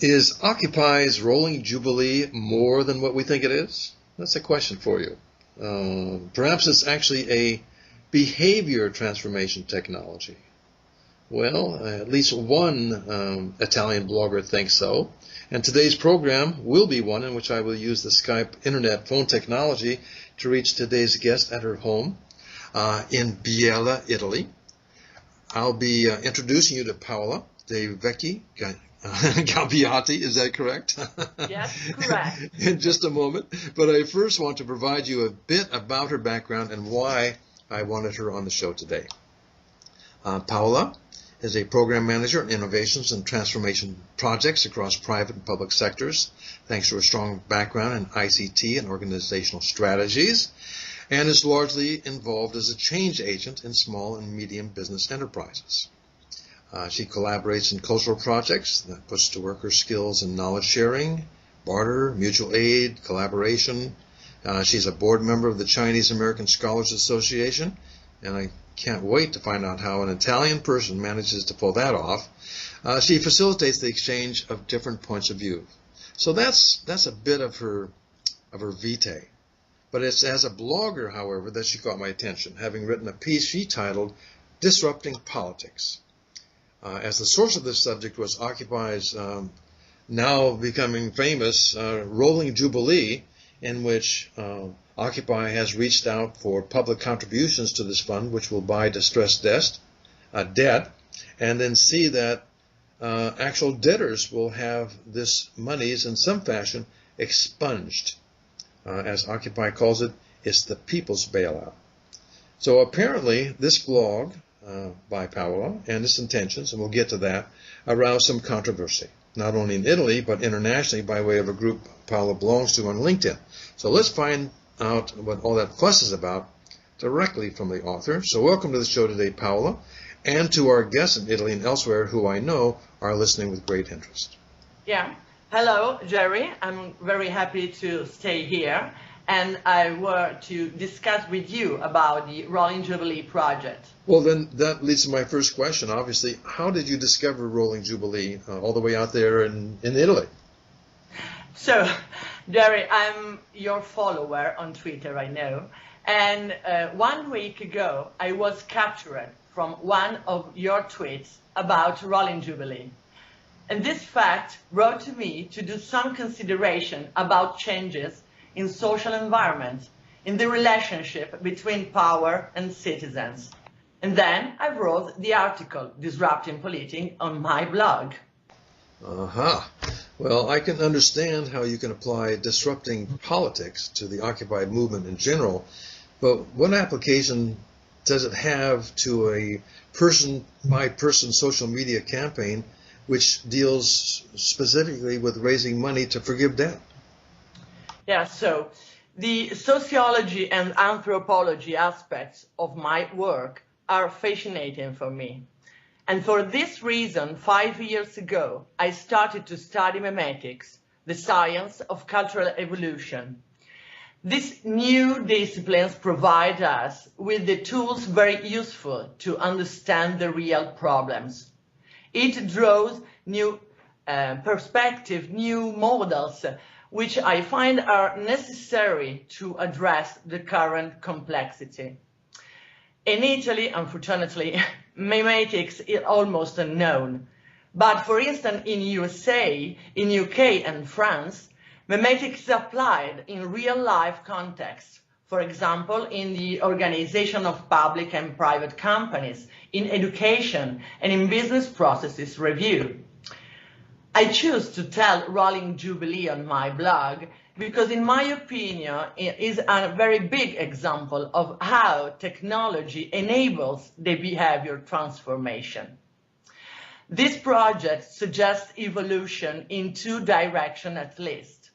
Is Occupy's rolling Jubilee more than what we think it is? That's a question for you. Perhaps it's actually a behavior transformation technology. Well, at least one Italian blogger thinks so. And today's program will be one in which I will use the Skype internet phone technology to reach today's guest at her home in Biella, Italy. I'll be introducing you to Paola De Vecchi Gabbiati, is that correct? Yes, correct. In just a moment. But I first want to provide you a bit about her background and why I wanted her on the show today. Paola is a program manager in innovations and transformation projects across private and public sectors, thanks to her strong background in ICT and organizational strategies, and is largely involved as a change agent in small and medium business enterprises. She collaborates in cultural projects that puts to work her skills in knowledge sharing, barter, mutual aid, collaboration. She's a board member of the Chinese American Scholars Association, and I can't wait to find out how an Italian person manages to pull that off. She facilitates the exchange of different points of view. So that's a bit of her vitae. But it's as a blogger, however, that she caught my attention, having written a piece she titled Disrupting Politics. As the source of this subject was Occupy's now becoming famous Rolling Jubilee, in which Occupy has reached out for public contributions to this fund, which will buy distressed debt, and then see that actual debtors will have this monies in some fashion expunged. As Occupy calls it, it's the people's bailout. So apparently this blog by Paola and its intentions, and we'll get to that, aroused some controversy, not only in Italy, but internationally by way of a group Paola belongs to on LinkedIn. So let's find out what all that fuss is about directly from the author. So welcome to the show today, Paola, and to our guests in Italy and elsewhere who I know are listening with great interest. Yeah. Hello, Jerry. I'm very happy to stay here, and I were to discuss with you about the Rolling Jubilee project. Well, then that leads to my first question, obviously. How did you discover Rolling Jubilee all the way out there in Italy? So, Jerry, I'm your follower on Twitter, I know. And 1 week ago, I was captured from one of your tweets about Rolling Jubilee. And this fact brought to me to do some consideration about changes in social environment, in the relationship between power and citizens. And then I wrote the article, Disrupting Politics, on my blog. Aha. Well, I can understand how you can apply disrupting politics to the Occupy movement in general, but what application does it have to a person-by-person social media campaign which deals specifically with raising money to forgive debt? Yeah, so the sociology and anthropology aspects of my work are fascinating for me. And for this reason, 5 years ago, I started to study memetics, the science of cultural evolution. These new disciplines provide us with the tools very useful to understand the real problems. It draws new perspective, new models, which I find are necessary to address the current complexity. In Italy, unfortunately, memetics is almost unknown. But for instance, in USA, in UK and France, memetics is applied in real-life contexts. For example, in the organization of public and private companies, in education, and in business processes review. I choose to tell Rolling Jubilee on my blog because, in my opinion, it is a very big example of how technology enables the behavior transformation. This project suggests evolution in 2 directions at least.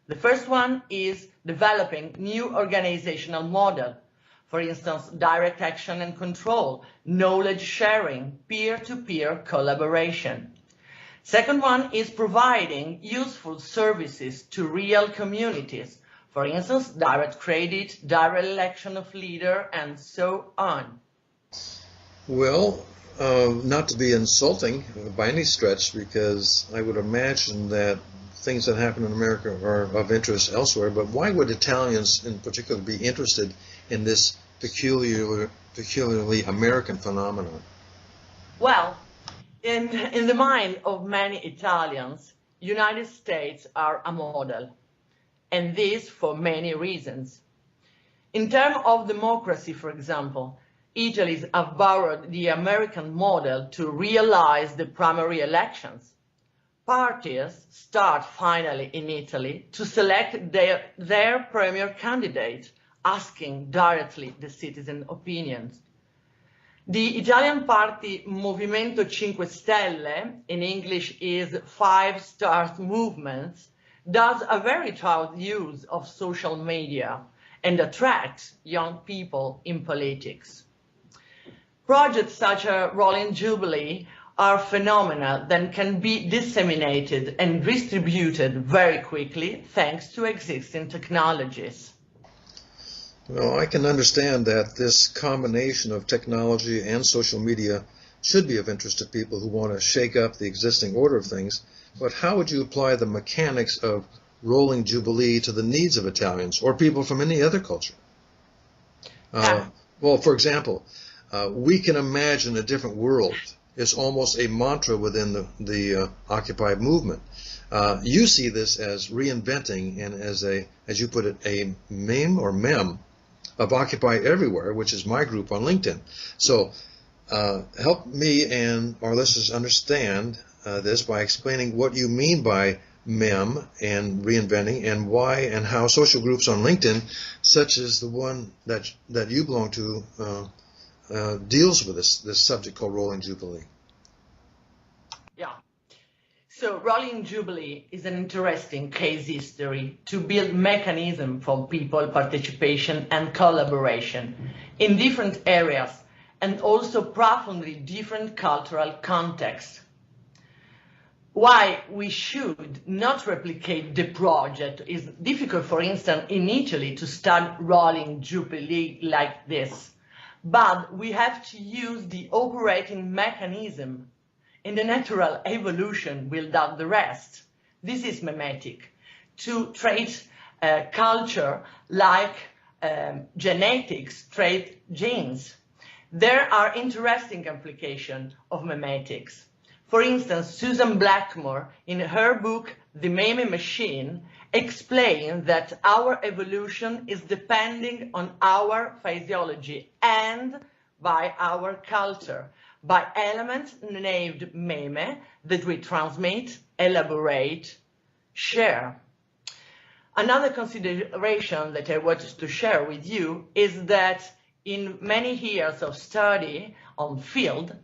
The first one is developing new organizational model. For instance, direct action and control, knowledge sharing, peer-to-peer collaboration. Second one is providing useful services to real communities. For instance, direct credit, direct election of leader, and so on. Well, not to be insulting by any stretch, because I would imagine that things that happen in America are of interest elsewhere, but why would Italians in particular be interested in this peculiarly American phenomenon? Well, in the mind of many Italians, United States are a model, and this for many reasons. In terms of democracy, for example, Italy have borrowed the American model to realize the primary elections. Parties start finally in Italy to select their premier candidate, asking directly the citizen opinions. The Italian party Movimento 5 Stelle, in English is 5 Stars Movement, does a very thorough use of social media and attracts young people in politics. Projects such as Rolling Jubilee are phenomena that can be disseminated and distributed very quickly thanks to existing technologies. Well, I can understand that this combination of technology and social media should be of interest to people who want to shake up the existing order of things, but how would you apply the mechanics of Rolling Jubilee to the needs of Italians or people from any other culture? Well, for example, we can imagine a different world. It's almost a mantra within the Occupy movement. You see this as reinventing and as you put it, a meme or mem of Occupy Everywhere, which is my group on LinkedIn. So help me and our listeners understand this by explaining what you mean by mem and reinventing, and why and how social groups on LinkedIn, such as the one that you belong to, deals with this subject called Rolling Jubilee. Yeah. So Rolling Jubilee is an interesting case history to build mechanism for people participation and collaboration in different areas and also profoundly different cultural contexts. Why we should not replicate the project is difficult, for instance, in Italy to start Rolling Jubilee like this. But we have to use the operating mechanism, and the natural evolution will do the rest. This is memetic, to treat culture like genetics treat genes. There are interesting applications of memetics. For instance, Susan Blackmore, in her book The Meme Machine, explain that our evolution is depending on our physiology and by our culture, by elements named meme that we transmit, elaborate, share. Another consideration that I wanted to share with you is that in many years of study on field,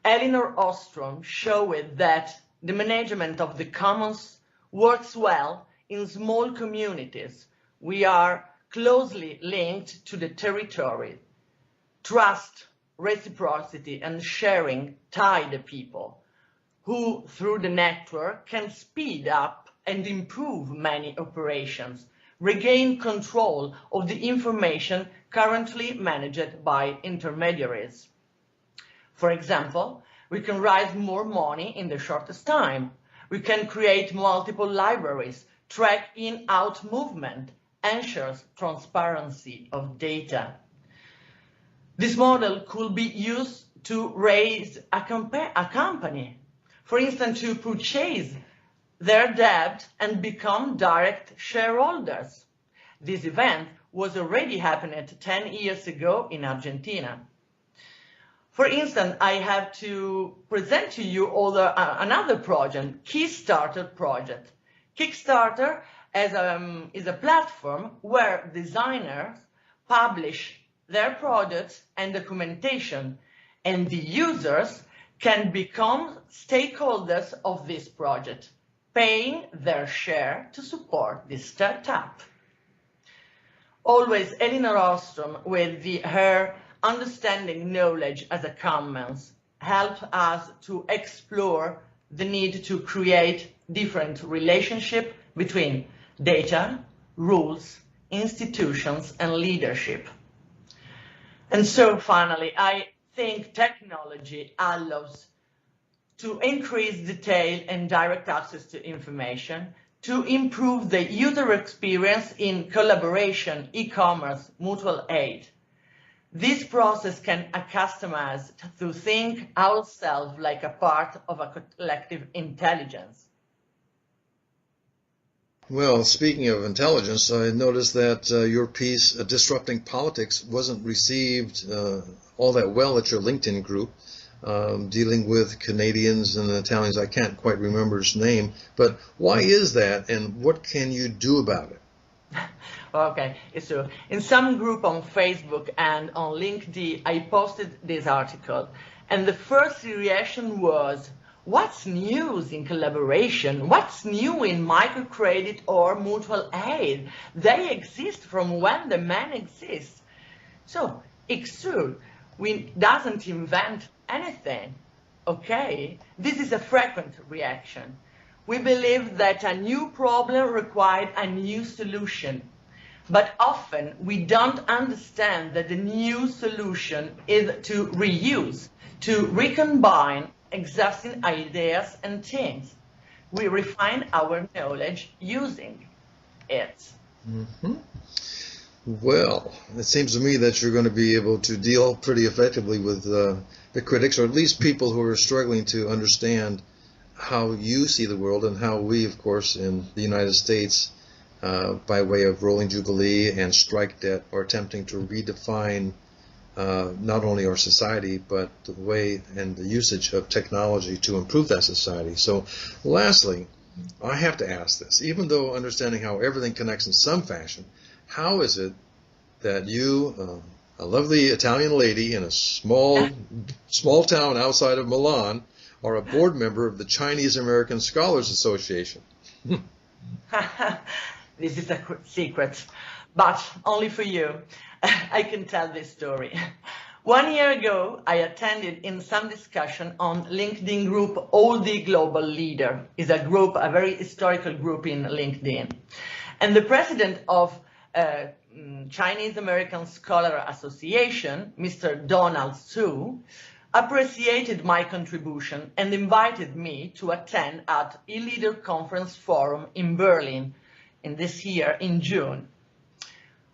Elinor Ostrom showed that the management of the commons works well in small communities. We are closely linked to the territory. Trust, reciprocity, and sharing tie the people, who through the network can speed up and improve many operations, regain control of the information currently managed by intermediaries. For example, we can raise more money in the shortest time. We can create multiple libraries, track in-out movement, ensures transparency of data. This model could be used to raise a company, for instance, to purchase their debt and become direct shareholders. This event was already happening 10 years ago in Argentina. For instance, I have to present to you another project, Kickstarter project. Kickstarter is a platform where designers publish their products and documentation, and the users can become stakeholders of this project, paying their share to support this startup. Always Elinor Ostrom, with her understanding knowledge as a commons, help us to explore the need to create different relationships between data, rules, institutions, and leadership. And so finally, I think technology allows to increase detail and direct access to information, to improve the user experience in collaboration, e-commerce, mutual aid. This process can accustom us to think ourselves like a part of a collective intelligence. Well, speaking of intelligence, I noticed that your piece, Disrupting Politics, wasn't received all that well at your LinkedIn group, dealing with Canadians and Italians. I can't quite remember his name, but why is that, and what can you do about it? Okay, so in some group on Facebook and on LinkedIn, I posted this article, and the first reaction was, what's new in collaboration? What's new in microcredit or mutual aid? They exist from when the man exists. So it's true, we doesn't invent anything. Okay, this is a frequent reaction. We believe that a new problem required a new solution. But often we don't understand that the new solution is to reuse, to recombine existing ideas and things. We refine our knowledge using it. Mm-hmm. Well, it seems to me that you're going to be able to deal pretty effectively with the critics, or at least people who are struggling to understand how you see the world and how we, of course, in the United States, by way of rolling Jubilee and strike debt, are attempting to redefine not only our society, but the way and the usage of technology to improve that society. So, lastly, I have to ask this. Even though understanding how everything connects in some fashion, how is it that you, a lovely Italian lady in a small town outside of Milan, are a board member of the Chinese American Scholars Association? This is a secret, but only for you. I can tell this story. 1 year ago, I attended in some discussion on LinkedIn group All the Global Leader. Is a group, a very historical group in LinkedIn. And the president of Chinese American Scholar Association, Mr. Donald Su, appreciated my contribution and invited me to attend at e-leader conference forum in Berlin in this year in June.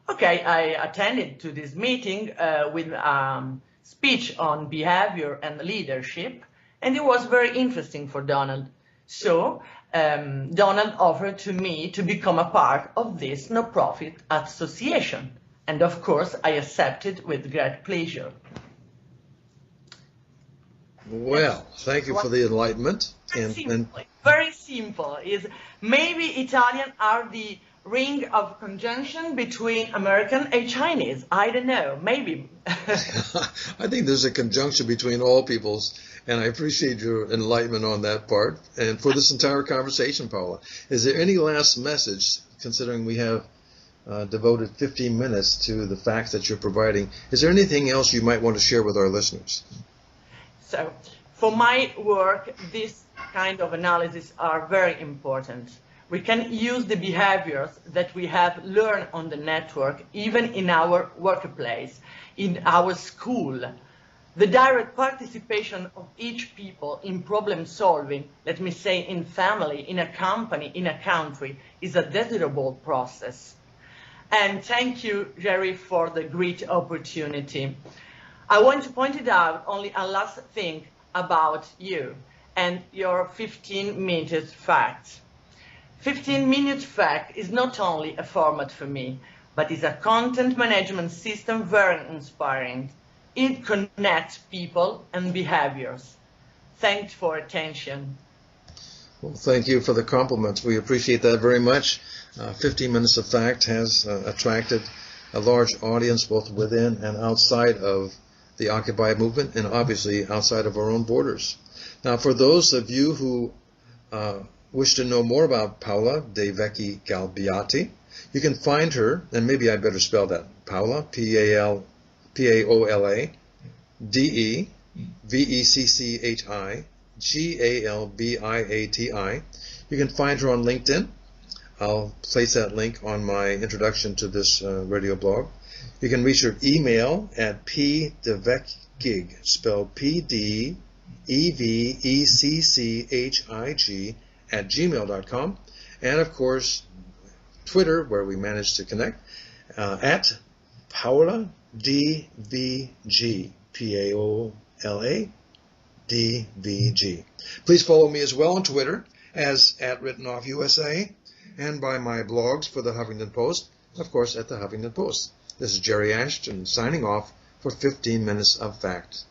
Okay, I attended to this meeting with a speech on behavior and leadership, and it was very interesting for Donald. So Donald offered to me to become a part of this no-profit association, and of course I accepted with great pleasure. Well, thank you for the enlightenment. Very simple. Is maybe Italian are the ring of conjunction between American and Chinese. I don't know. Maybe. I think there's a conjunction between all peoples, and I appreciate your enlightenment on that part. And for this entire conversation, Paula, is there any last message, considering we have devoted 15 minutes to the facts that you're providing? Is there anything else you might want to share with our listeners? So, for my work, this kind of analysis are very important. We can use the behaviors that we have learned on the network, even in our workplace, in our school. The direct participation of each people in problem solving, let me say in family, in a company, in a country, is a desirable process. And thank you, Jerry, for the great opportunity. I want to point it out only a last thing about you and your 15-minute fact. 15-minute fact is not only a format for me, but is a content management system very inspiring. It connects people and behaviors. Thanks for attention. Well, thank you for the compliments. We appreciate that very much. 15 Minutes of Fact has attracted a large audience both within and outside of the Occupy movement, and obviously outside of our own borders. Now, for those of you who wish to know more about Paola De Vecchi Galbiati, you can find her, and maybe I better spell that, Paola, Paola, DeVecchi Galbiati. You can find her on LinkedIn. I'll place that link on my introduction to this radio blog. You can reach her email at pdevecchig, spelled PDEVECCHIG @gmail.com, and of course Twitter, where we managed to connect, at Paola DVG, PAOLA Please follow me as well on Twitter as @WrittenOffUSA, and by my blogs for the Huffington Post, of course, at the Huffington Post. This is Jerry Ashton signing off for 15 Minutes of Fact.